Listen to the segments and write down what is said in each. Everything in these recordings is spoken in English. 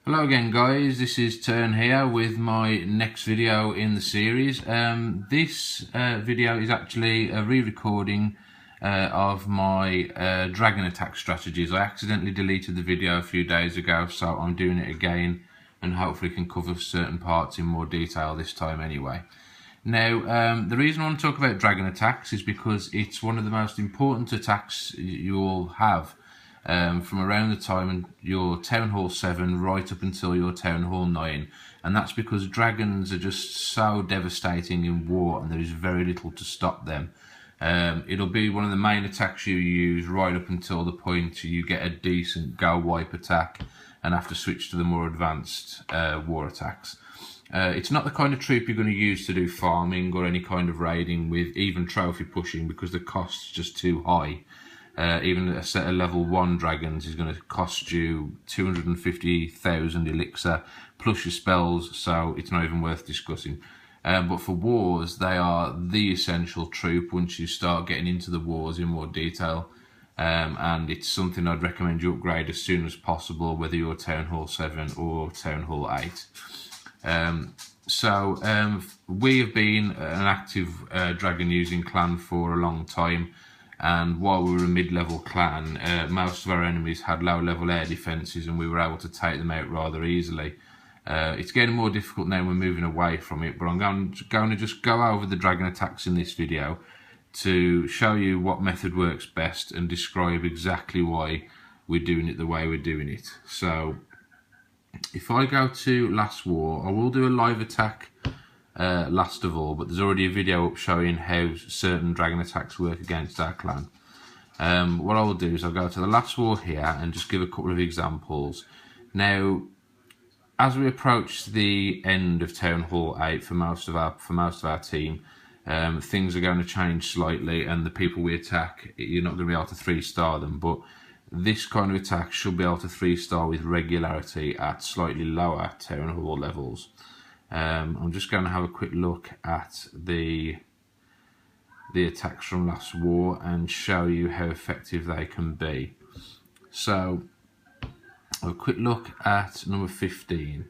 Hello again guys, this is Turn here with my next video in the series. This video is actually a re-recording of my dragon attack strategies. I accidentally deleted the video a few days ago, so I'm doing it again and hopefully can cover certain parts in more detail this time anyway. Now, the reason I want to talk about dragon attacks is because it's one of the most important attacks you all have. From around the time your Town Hall 7 right up until your Town Hall 9, and that's because dragons are just so devastating in war and there is very little to stop them. It'll be one of the main attacks you use right up until the point you get a decent go wipe attack and have to switch to the more advanced war attacks. It's not the kind of troop you're going to use to do farming or any kind of raiding with, even trophy pushing, because the cost's just too high. Even a set of level 1 dragons is going to cost you 250,000 elixir plus your spells, so it's not even worth discussing. But for wars, they are the essential troop once you start getting into the wars in more detail. And it's something I'd recommend you upgrade as soon as possible, whether you're Town Hall 7 or Town Hall 8. We have been an active dragon using clan for a long time. And while we were a mid-level clan, most of our enemies had low-level air defences and we were able to take them out rather easily. It's getting more difficult now, we're moving away from it, but I'm going to just go over the dragon attacks in this video to show you what method works best and describe exactly why we're doing it the way we're doing it. So, if I go to Last War, I will do a live attack last of all, but there's already a video up showing how certain dragon attacks work against our clan. What I will do is I'll go to the Last War here and just give a couple of examples. Now, as we approach the end of Town Hall 8 for most of our team, things are going to change slightly, and the people we attack, you're not going to be able to 3-star them, but this kind of attack should be able to 3-star with regularity at slightly lower Town Hall levels. I'm just going to have a quick look at the attacks from Last War and show you how effective they can be. So, a quick look at number 15.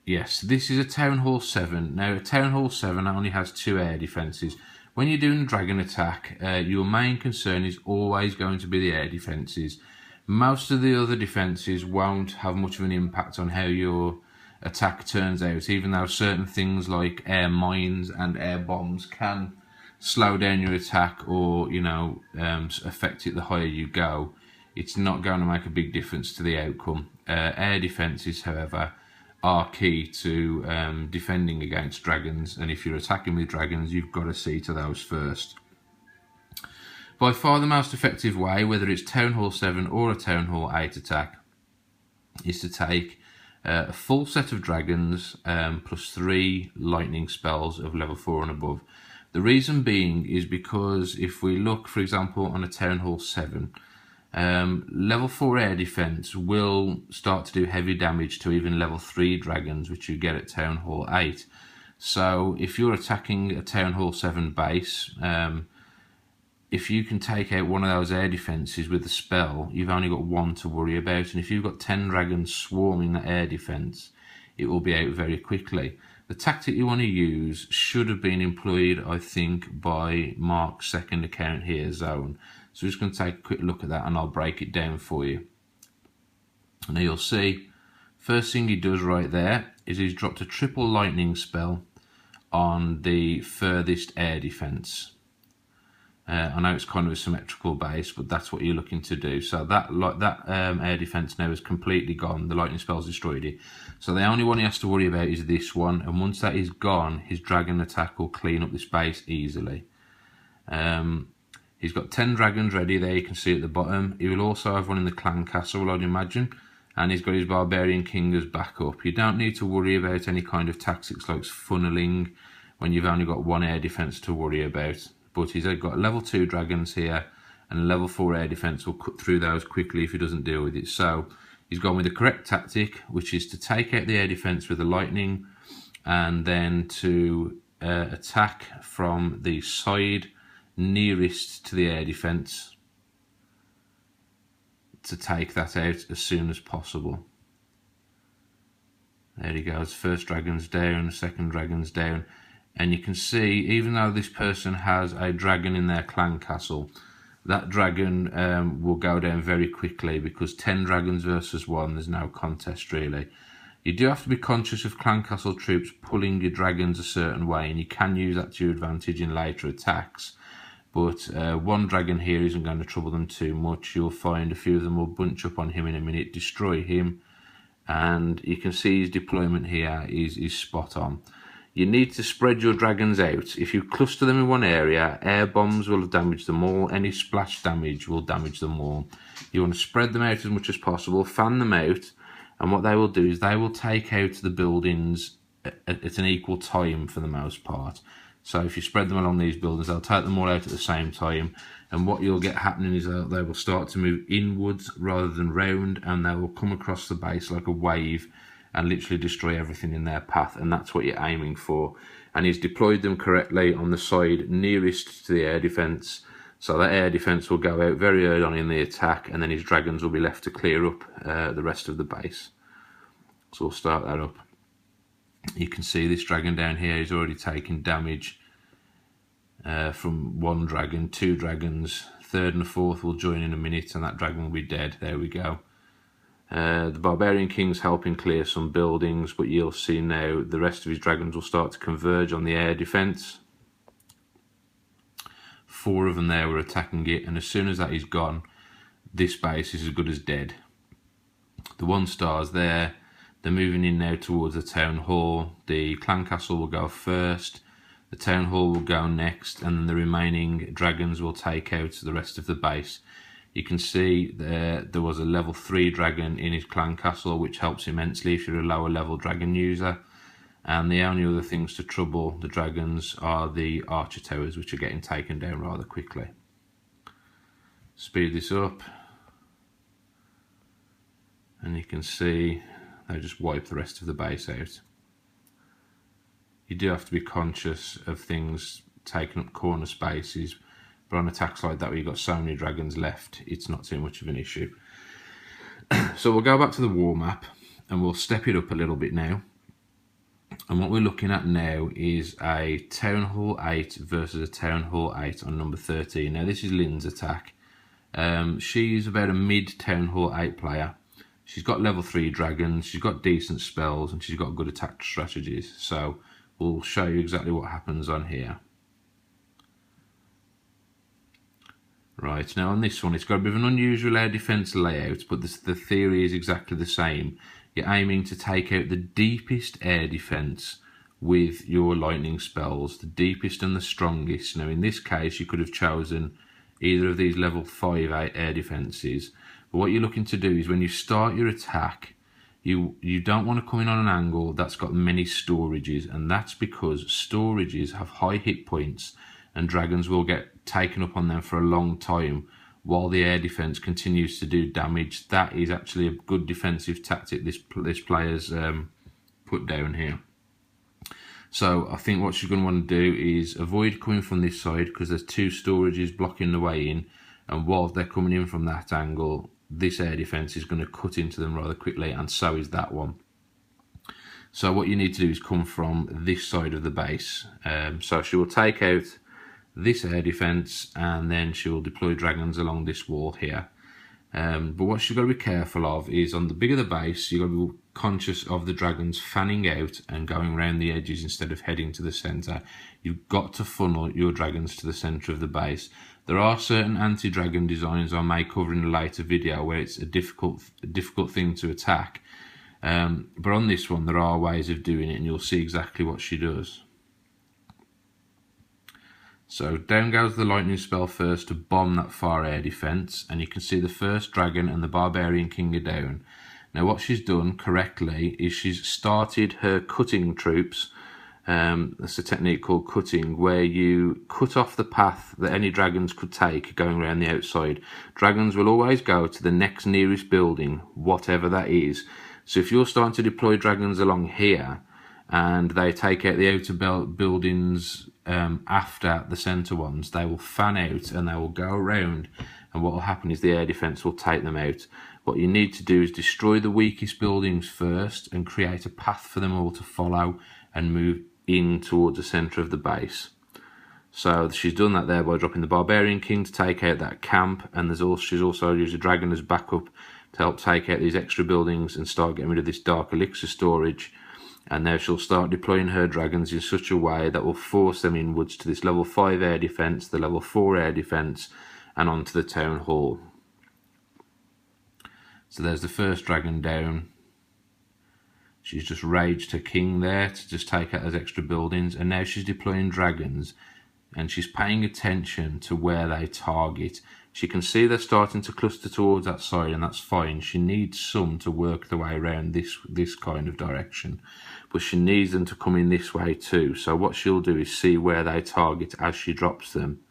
Yes, this is a Town Hall 7. Now, a Town Hall 7 only has 2 air defences. When you're doing a dragon attack, your main concern is always going to be the air defences. Most of the other defences won't have much of an impact on how your attack turns out, even though certain things like air mines and air bombs can slow down your attack or, affect it the higher you go. It's not going to make a big difference to the outcome. Air defences, however, are key to defending against dragons, and if you're attacking with dragons, you've got to see to those first. By far the most effective way, whether it's Town Hall 7 or a Town Hall 8 attack, is to take a full set of dragons plus 3 lightning spells of level 4 and above. The reason being is because if we look, for example, on a Town Hall 7, level 4 air defense will start to do heavy damage to even level 3 dragons, which you get at Town Hall 8. So if you're attacking a Town Hall 7 base, if you can take out one of those air defences with a spell, you've only got 1 to worry about. And if you've got 10 dragons swarming that air defence, it will be out very quickly. The tactic you want to use should have been employed, I think, by Mark's second account here, Zone. So we're just going to take a quick look at that and I'll break it down for you. Now you'll see, first thing he does right there is he's dropped a triple lightning spell on the furthest air defence. I know it's kind of a symmetrical base, but that's what you're looking to do. So that air defense now is completely gone. The lightning spell's destroyed it. So the only one he has to worry about is this one. And once that is gone, his dragon attack will clean up this base easily. He's got 10 dragons ready there, you can see at the bottom. He will also have one in the clan castle, I'd imagine. And he's got his barbarian king as backup. You don't need to worry about any kind of tactics like funneling when you've only got 1 air defense to worry about. But he's got level 2 dragons here, and level 4 air defense will cut through those quickly if he doesn't deal with it. So he's gone with the correct tactic, which is to take out the air defense with the lightning, and then to attack from the side nearest to the air defense to take that out as soon as possible. There he goes, first dragon's down, second dragon's down. And you can see, even though this person has a dragon in their clan castle, that dragon will go down very quickly, because 10 dragons versus 1, there's no contest really. You do have to be conscious of clan castle troops pulling your dragons a certain way, and you can use that to your advantage in later attacks. But one dragon here isn't going to trouble them too much. You'll find a few of them will bunch up on him in a minute, destroy him, and you can see his deployment here is spot on. You need to spread your dragons out. If you cluster them in one area, air bombs will damage them all. Any splash damage will damage them all. You want to spread them out as much as possible, fan them out, and what they will do is they will take out the buildings at an equal time for the most part. So if you spread them along these buildings, they'll take them all out at the same time, and what you'll get happening is that they will start to move inwards rather than round, and they will come across the base like a wave and literally destroy everything in their path, and that's what you're aiming for. And he's deployed them correctly on the side nearest to the air defence, so that air defence will go out very early on in the attack, and then his dragons will be left to clear up the rest of the base. So we'll start that up. You can see this dragon down here is already taking damage from one dragon, 2 dragons, third and fourth will join in a minute, and that dragon will be dead. There we go. The Barbarian King's helping clear some buildings, but you'll see now the rest of his dragons will start to converge on the air defence. 4 of them there were attacking it, and as soon as that is gone, this base is as good as dead. The 1 stars there, they're moving in now towards the town hall. The clan castle will go first, the town hall will go next, and then the remaining dragons will take out the rest of the base. You can see there was a level 3 dragon in his clan castle, which helps immensely if you're a lower level dragon user. And the only other things to trouble the dragons are the archer towers, which are getting taken down rather quickly. Speed this up, and you can see they just wipe the rest of the base out. You do have to be conscious of things taking up corner spaces, but on attacks like that where you've got so many dragons left, it's not too much of an issue. So we'll go back to the war map and we'll step it up a little bit now. And what we're looking at now is a Town Hall 8 versus a Town Hall 8 on number 13. Now this is Lynn's attack. She's about a mid Town Hall 8 player. She's got level 3 dragons, she's got decent spells, and she's got good attack strategies. So we'll show you exactly what happens on here. Right, now on this one, it's got a bit of an unusual air defence layout, but the theory is exactly the same. You're aiming to take out the deepest air defence with your lightning spells, the deepest and the strongest. Now in this case, you could have chosen either of these level 5 air defences, but what you're looking to do is when you start your attack, you don't want to come in on an angle that's got many storages, and that's because storages have high hit points and dragons will get taken up on them for a long time while the air defence continues to do damage. That is actually a good defensive tactic this player's put down here. So I think what she's going to want to do is avoid coming from this side, because there's 2 storages blocking the way in, and while they're coming in from that angle, this air defence is going to cut into them rather quickly, and so is that one. So what you need to do is come from this side of the base. So she will take out this air defence, and then she will deploy dragons along this wall here. But what she's got to be careful of is on the bigger the base, you've got to be conscious of the dragons fanning out and going around the edges instead of heading to the centre. You've got to funnel your dragons to the centre of the base. There are certain anti-dragon designs I may cover in a later video where it's a difficult thing to attack. But on this one, there are ways of doing it, and you'll see exactly what she does. So down goes the lightning spell first to bomb that far air defence, and you can see the first dragon and the Barbarian King are down. Now what she's done correctly is she's started her cutting troops. That's a technique called cutting, where you cut off the path that any dragons could take going around the outside. Dragons will always go to the next nearest building, whatever that is. So if you're starting to deploy dragons along here, and they take out the outer buildings after the centre ones, they will fan out and they will go around, and what will happen is the air defence will take them out. What you need to do is destroy the weakest buildings first and create a path for them all to follow and move in towards the centre of the base. So she's done that there by dropping the Barbarian King to take out that camp, and she's also used a dragon as backup to help take out these extra buildings and start getting rid of this dark elixir storage. And now she'll start deploying her dragons in such a way that will force them inwards to this level 5 air defence, the level 4 air defence, and onto the town hall. So there's the first dragon down. She's just raged her king there to just take out those extra buildings, and now she's deploying dragons, and she's paying attention to where they target. She can see they're starting to cluster towards that side, and that's fine. She needs some to work the way around this kind of direction, but she needs them to come in this way too. So what she'll do is see where they target as she drops them.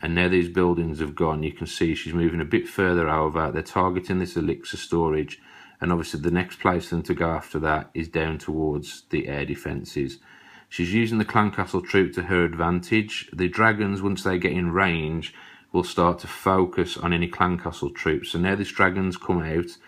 And now these buildings have gone. You can see she's moving a bit further over. They're targeting this elixir storage, and obviously the next place for them to go after that is down towards the air defences. She's using the clan castle troop to her advantage. The dragons, once they get in range, will start to focus on any clan castle troops. So now this dragon's come out,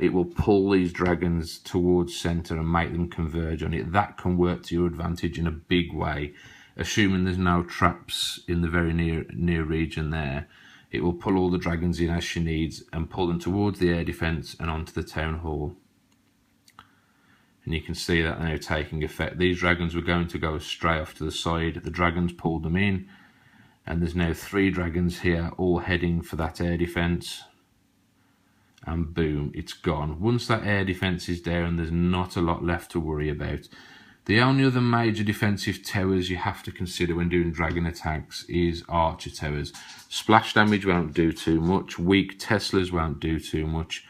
it will pull these dragons towards centre and make them converge on it. That can work to your advantage in a big way. Assuming there's no traps in the very near region there, it will pull all the dragons in as she needs and pull them towards the air defence and onto the town hall. And you can see that now taking effect. These dragons were going to go astray off to the side. The dragons pulled them in, and there's now 3 dragons here all heading for that air defence. And boom, it's gone. Once that air defence is down, there's not a lot left to worry about. The only other major defensive towers you have to consider when doing dragon attacks is archer towers. Splash damage won't do too much, weak Teslas won't do too much,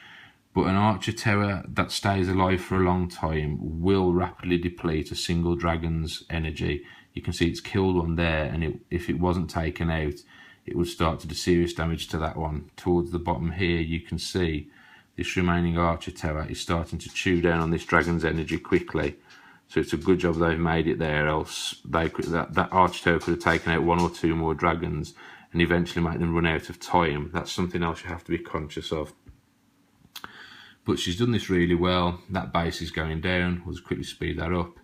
but an archer tower that stays alive for a long time will rapidly deplete a single dragon's energy. You can see it's killed one there, and if it wasn't taken out, it would start to do serious damage to that one. Towards the bottom here, you can see this remaining archer tower is starting to chew down on this dragon's energy quickly. So it's a good job they've made it there, else that archer tower could have taken out 1 or 2 more dragons and eventually make them run out of time. That's something else you have to be conscious of. But she's done this really well. That base is going down. We'll just quickly speed that up.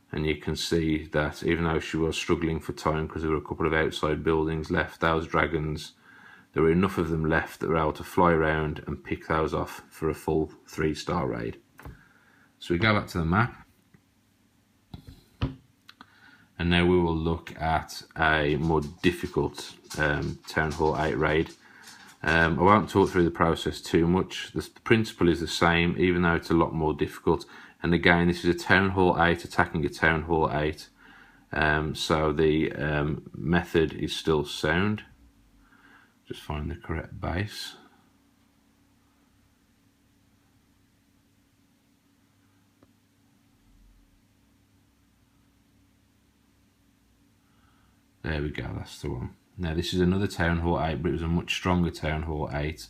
And you can see that even though she was struggling for time because there were a couple of outside buildings left, those dragons, there were enough of them left that were able to fly around and pick those off for a full 3-star raid. So we go back to the map. And now we will look at a more difficult Town Hall 8 raid. I won't talk through the process too much. The principle is the same, even though it's a lot more difficult. And again, this is a Town Hall 8 attacking a Town Hall 8. So the method is still sound. Just find the correct base. There we go, that's the one. Now this is another Town Hall 8, but it was a much stronger Town Hall 8.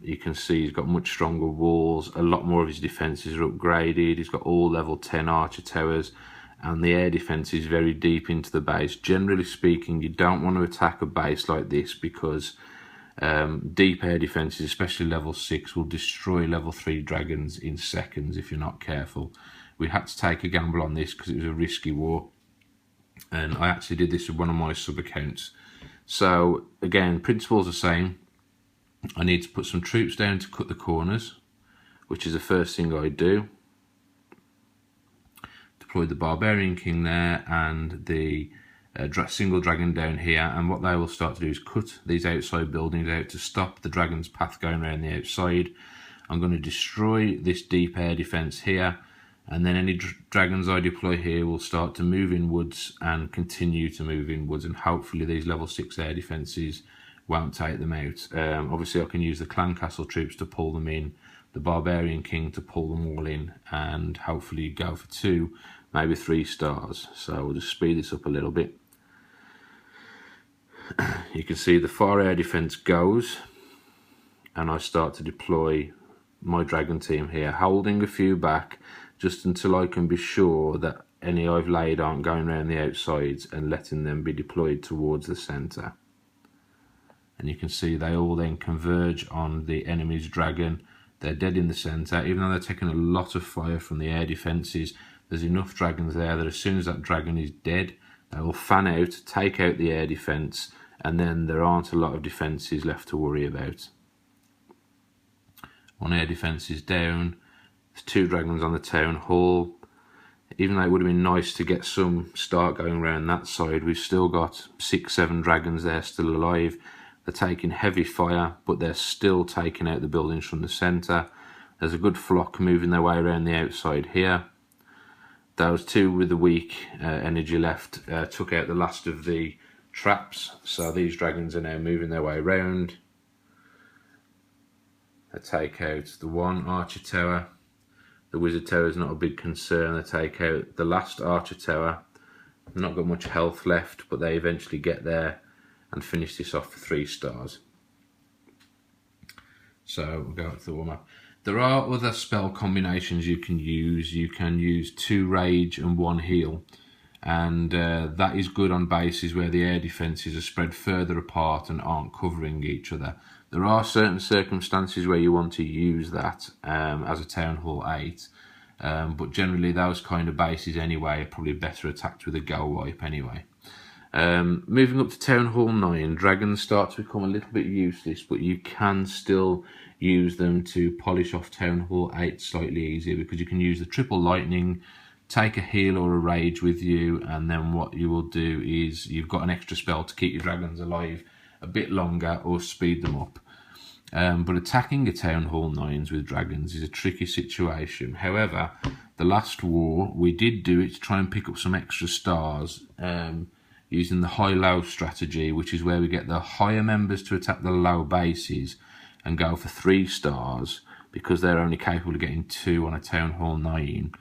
You can see he's got much stronger walls, a lot more of his defences are upgraded, he's got all level 10 archer towers, and the air defence is very deep into the base. Generally speaking, you don't want to attack a base like this because deep air defences, especially level 6, will destroy level 3 dragons in seconds if you're not careful. We had to take a gamble on this because it was a risky war. And I actually did this with one of my sub accounts. So again, principle's the same. I need to put some troops down to cut the corners, which is the first thing I do. Deploy the Barbarian King there and the single dragon down here, and what they will start to do is cut these outside buildings out to stop the dragon's path going around the outside. I'm going to destroy this deep air defence here, and then any dragons I deploy here will start to move inwards and continue to move inwards, and hopefully these level 6 air defences won't take them out. Obviously I can use the clan castle troops to pull them in, the Barbarian King to pull them all in, and hopefully go for 2, maybe 3 stars. So we'll just speed this up a little bit. You can see the far air defence goes, and I start to deploy my dragon team here, holding a few back just until I can be sure that any I've laid aren't going around the outsides, and letting them be deployed towards the centre. and you can see they all then converge on the enemy's dragon. They're dead in the centre. Even though they're taking a lot of fire from the air defences, there's enough dragons there that as soon as that dragon is dead, they will fan out, take out the air defence, and then there aren't a lot of defences left to worry about. One air defence is down. There's 2 dragons on the town hall. Even though it would have been nice to get some start going around that side, we've still got 6-7 dragons there still alive. They're taking heavy fire, but they're still taking out the buildings from the centre. There's a good flock moving their way around the outside here. Those 2 with the weak energy left took out the last of the traps, so these dragons are now moving their way around. They take out the 1 archer tower. The wizard tower is not a big concern. They take out the last archer tower. They've not got much health left, but they eventually get there and finish this off for 3 stars. So we'll go up to the warm-up. There are other spell combinations you can use. You can use 2 rage and 1 heal, and that is good on bases where the air defences are spread further apart and aren't covering each other. There are certain circumstances where you want to use that as a Town Hall 8, but generally those kind of bases anyway are probably better attacked with a go wipe anyway. Moving up to Town Hall 9, dragons start to become a little bit useless, but you can still use them to polish off Town Hall 8 slightly easier, because you can use the triple lightning, take a heal or a rage with you, and then what you will do is you've got an extra spell to keep your dragons alive a bit longer or speed them up. But attacking a Town Hall 9s with dragons is a tricky situation. However, the last war we did do it to try and pick up some extra stars using the high-low strategy, which is where we get the higher members to attack the low bases and go for 3 stars, because they're only capable of getting 2 on a Town Hall 9,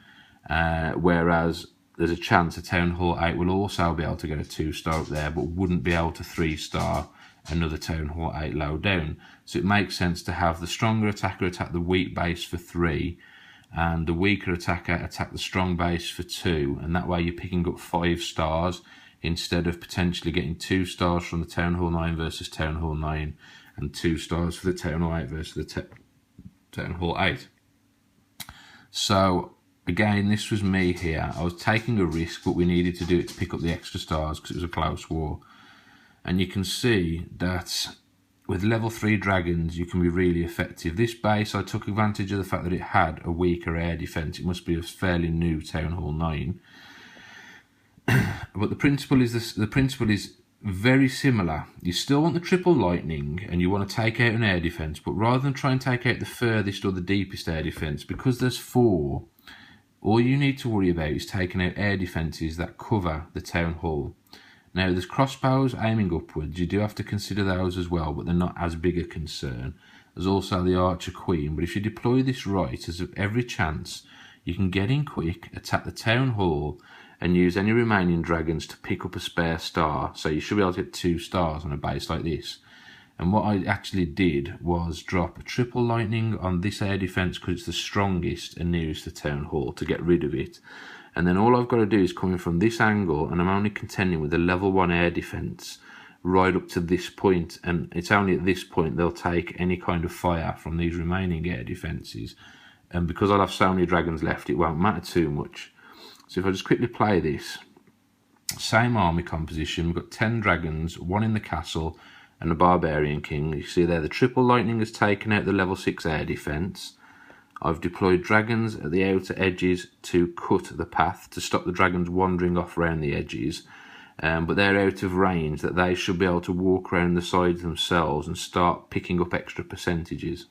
whereas there's a chance a Town Hall 8 will also be able to get a 2-star up there, but wouldn't be able to 3-star another Town Hall 8 low down. So it makes sense to have the stronger attacker attack the weak base for 3, and the weaker attacker attack the strong base for 2, and that way you're picking up 5 stars instead of potentially getting 2 stars from the Town Hall 9 versus Town Hall 9, and 2 stars for the Town Hall 8 versus the Town Hall 8. So again, this was me here. I was taking a risk, but we needed to do it to pick up the extra stars because it was a close war. And you can see that with level 3 dragons, you can be really effective. This base, I took advantage of the fact that it had a weaker air defense. It must be a fairly new Town Hall 9. But the principle is very similar. You still want the triple lightning and you want to take out an air defense, but rather than try and take out the furthest or the deepest air defense, because there's 4, all you need to worry about is taking out air defenses that cover the Town Hall. Now, there's crossbows aiming upwards. You do have to consider those as well, but they're not as big a concern. There's also the Archer Queen, but if you deploy this right, there's every chance you can get in quick, attack the Town Hall, and use any remaining dragons to pick up a spare star. So you should be able to get 2 stars on a base like this. And what I actually did was drop a triple lightning on this air defense because it's the strongest and nearest to Town Hall to get rid of it. And then all I've got to do is come in from this angle, and I'm only contending with the level 1 air defense right up to this point, and it's only at this point they'll take any kind of fire from these remaining air defenses. And because I'll have so many dragons left, it won't matter too much. So if I just quickly play this, same army composition, we've got 10 dragons, 1 in the castle, and a Barbarian King. You see there the triple lightning has taken out the level 6 air defense. I've deployed dragons at the outer edges to cut the path, to stop the dragons wandering off around the edges. But they're out of range, that they should be able to walk around the sides themselves and start picking up extra percentages.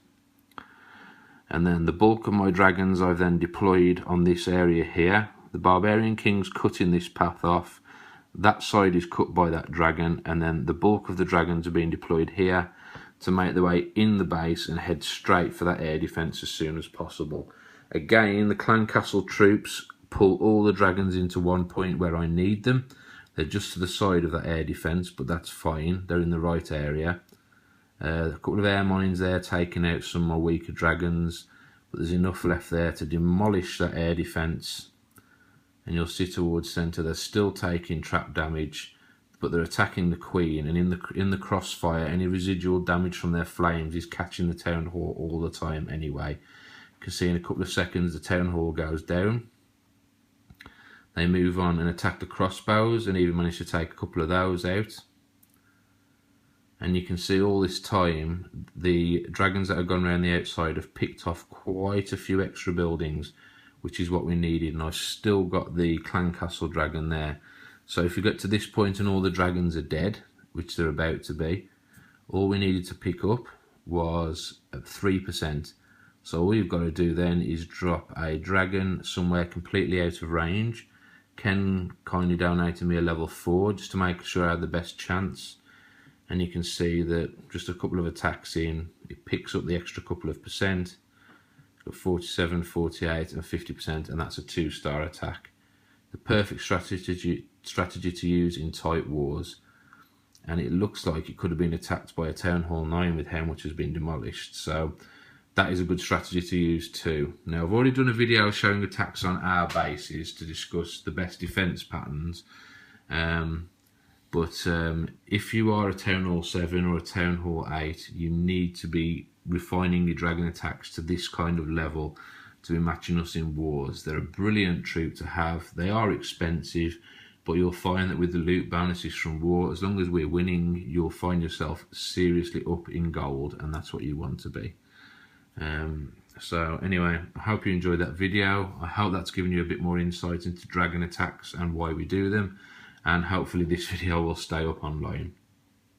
And then the bulk of my dragons I've then deployed on this area here. The Barbarian King's cutting this path off. That side is cut by that dragon, and then the bulk of the dragons are being deployed here to make their way in the base and head straight for that air defense as soon as possible. Again, the Clan Castle troops pull all the dragons into one point where I need them. They're just to the side of that air defense, but that's fine. They're in the right area. A couple of air mines there taking out some more weaker dragons, but there's enough left there to demolish that air defense. And you'll see towards centre they're still taking trap damage, but they're attacking the Queen, and in the crossfire, any residual damage from their flames is catching the Town Hall all the time anyway. You can see in a couple of seconds the Town Hall goes down. They move on and attack the crossbows, and even manage to take a couple of those out. And you can see all this time the dragons that have gone around the outside have picked off quite a few extra buildings, which is what we needed. And I've still got the Clan Castle dragon there. So if you get to this point and all the dragons are dead, which they're about to be, all we needed to pick up was 3%. So all you've got to do then is drop a dragon somewhere completely out of range. Ken kindly donated me a level 4 just to make sure I had the best chance. And you can see that just a couple of attacks in, it picks up the extra couple of percent. Got 47, 48 and 50%, and that's a 2-star attack. The perfect strategy to use in tight wars. And it looks like it could have been attacked by a Town Hall 9 with how much has been demolished. So that is a good strategy to use too. Now I've already done a video showing attacks on our bases to discuss the best defence patterns. But if you are a Town Hall 7 or a Town Hall 8, you need to be refining your dragon attacks to this kind of level to be matching us in wars. They're a brilliant troop to have. They are expensive, but you'll find that with the loot bonuses from war, as long as we're winning, you'll find yourself seriously up in gold, and that's what you want to be. So anyway, I hope you enjoyed that video. I hope that's given you a bit more insight into dragon attacks and why we do them. And hopefully this video will stay up online.